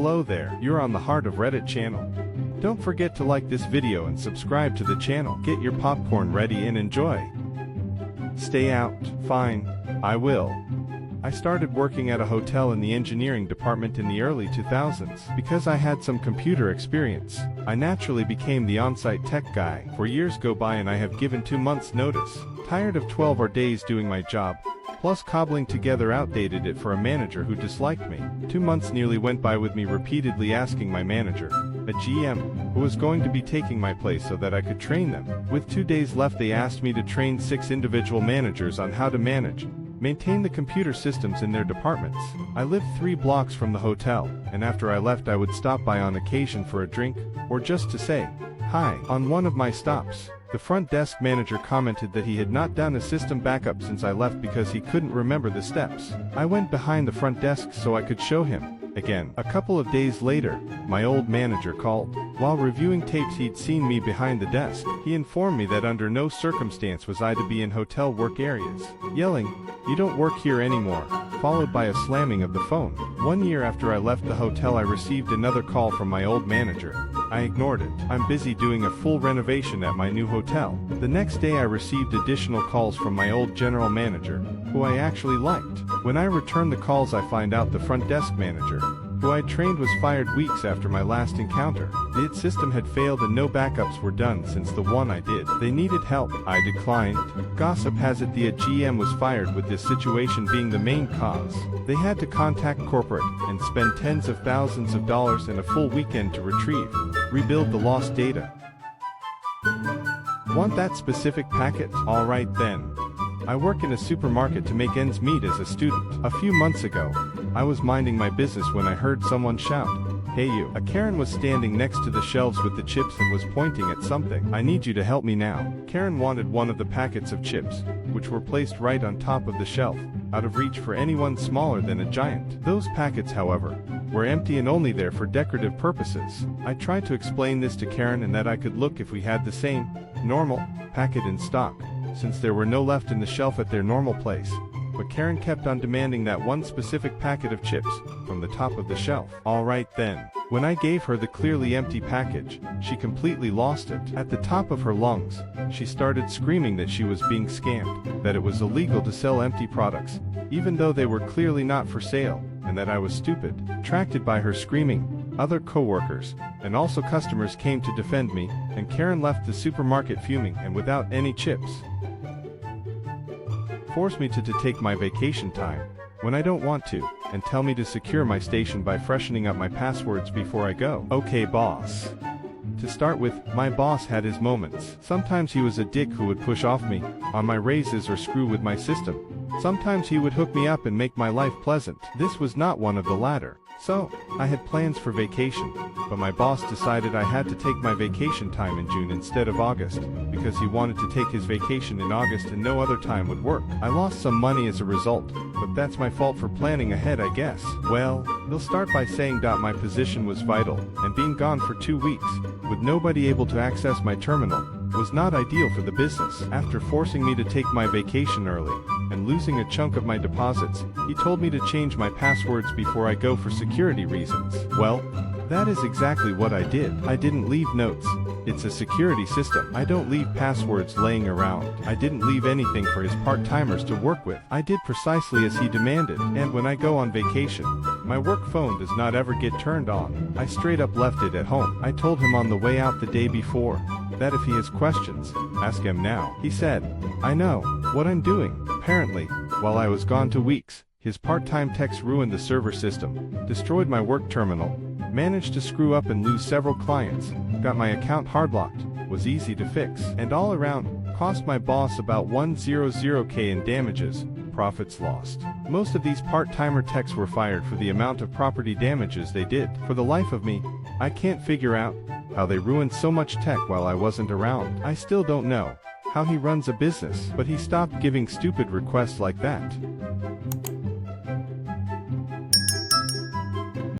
Hello there, you're on the Heart of Reddit channel. Don't forget to like this video and subscribe to the channel. Get your popcorn ready and enjoy. Stay out. Fine, I will. I started working at a hotel in the engineering department in the early 2000s. Because I had some computer experience, I naturally became the on-site tech guy. 4 years go by and I have given 2 months notice. Tired of 12-hour days doing my job, plus cobbling together outdated it for a manager who disliked me. 2 months nearly went by with me repeatedly asking my manager, a GM, who was going to be taking my place so that I could train them. With 2 days left they asked me to train 6 individual managers on how to maintain the computer systems in their departments. I lived 3 blocks from the hotel, and after I left I would stop by on occasion for a drink, or just to say hi. On one of my stops, the front desk manager commented that he had not done a system backup since I left because he couldn't remember the steps. I went behind the front desk so I could show him. Again, a couple of days later, my old manager called. While reviewing tapes he'd seen me behind the desk. He informed me that under no circumstance was I to be in hotel work areas. Yelling, "You don't work here anymore," followed by a slamming of the phone. 1 year after I left the hotel I received another call from my old manager. I ignored it. I'm busy doing a full renovation at my new hotel. The next day I received additional calls from my old general manager, who I actually liked. When I returned the calls I find out the front desk manager, who I trained, was fired weeks after my last encounter. The system had failed and no backups were done since the one I did. They needed help. I declined. Gossip has it the GM was fired, with this situation being the main cause. They had to contact corporate and spend tens of thousands of dollars and a full weekend to rebuild the lost data. Want that specific packet? Alright then. I work in a supermarket to make ends meet as a student. A few months ago, I was minding my business when I heard someone shout, "Hey you." A Karen was standing next to the shelves with the chips and was pointing at something. "I need you to help me now." Karen wanted one of the packets of chips, which were placed right on top of the shelf, out of reach for anyone smaller than a giant. Those packets, however, were empty and only there for decorative purposes. I tried to explain this to Karen and that I could look if we had the same, normal, packet in stock, since there were no left in the shelf at their normal place. But Karen kept on demanding that one specific packet of chips, from the top of the shelf. Alright then. When I gave her the clearly empty package, she completely lost it. At the top of her lungs, she started screaming that she was being scammed, that it was illegal to sell empty products, even though they were clearly not for sale, and that I was stupid. Attracted by her screaming, other co-workers, and also customers came to defend me, and Karen left the supermarket fuming and without any chips. Force me to take my vacation time when I don't want to, and tell me to secure my station by freshening up my passwords before I go. Okay boss. To start with, my boss had his moments. Sometimes he was a dick who would push off me on my raises or screw with my system. Sometimes he would hook me up and make my life pleasant. This was not one of the latter. So, I had plans for vacation, but my boss decided I had to take my vacation time in June instead of August, because he wanted to take his vacation in August and no other time would work. I lost some money as a result, but that's my fault for planning ahead, I guess. Well, he'll start by saying my position was vital, and being gone for 2 weeks, with nobody able to access my terminal, was not ideal for the business. After forcing me to take my vacation early, and losing a chunk of my deposits, he told me to change my passwords before I go for security reasons. Well, that is exactly what I did. I didn't leave notes. It's a security system. I don't leave passwords laying around. I didn't leave anything for his part-timers to work with. I did precisely as he demanded, and when I go on vacation, my work phone does not ever get turned on. I straight up left it at home. I told him on the way out the day before, that if he has questions, ask him now. He said, "I know what I'm doing." Apparently, while I was gone 2 weeks, his part-time techs ruined the server system, destroyed my work terminal, managed to screw up and lose several clients, got my account hardlocked, was easy to fix, and all around, cost my boss about $100K in damages, profits lost. Most of these part-timer techs were fired for the amount of property damages they did. For the life of me, I can't figure out how they ruined so much tech while I wasn't around. I still don't know how he runs a business, but he stopped giving stupid requests like that.